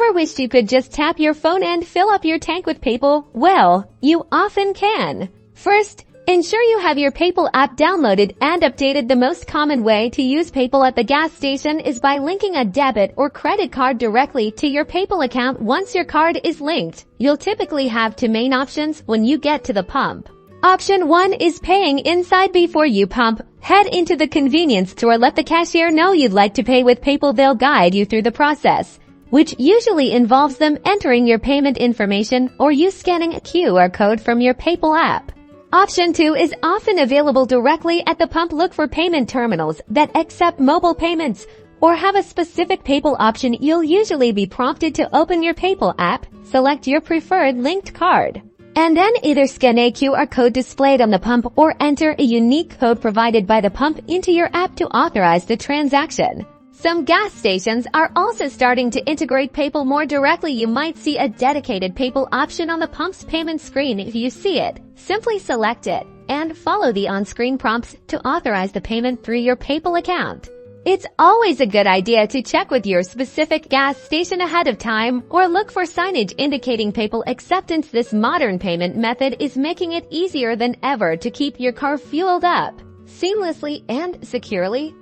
Ever wished you could just tap your phone and fill up your tank with PayPal? Well, you often can. First, ensure you have your PayPal app downloaded and updated. The most common way to use PayPal at the gas station is by linking a debit or credit card directly to your PayPal account. Once your card is linked, you'll typically have two main options when you get to the pump. Option 1 is paying inside before you pump. Head into the convenience store, let the cashier know you'd like to pay with PayPal. They'll guide you through the process, which usually involves them entering your payment information or you scanning a QR code from your PayPal app. Option 2 is often available directly at the pump. Look for payment terminals that accept mobile payments or have a specific PayPal option. You'll usually be prompted to open your PayPal app, select your preferred linked card, and then either scan a QR code displayed on the pump or enter a unique code provided by the pump into your app to authorize the transaction. Some gas stations are also starting to integrate PayPal more directly. You might see a dedicated PayPal option on the pump's payment screen. If you see it, simply select it and follow the on-screen prompts to authorize the payment through your PayPal account. It's always a good idea to check with your specific gas station ahead of time or look for signage indicating PayPal acceptance. This modern payment method is making it easier than ever to keep your car fueled up seamlessly and securely.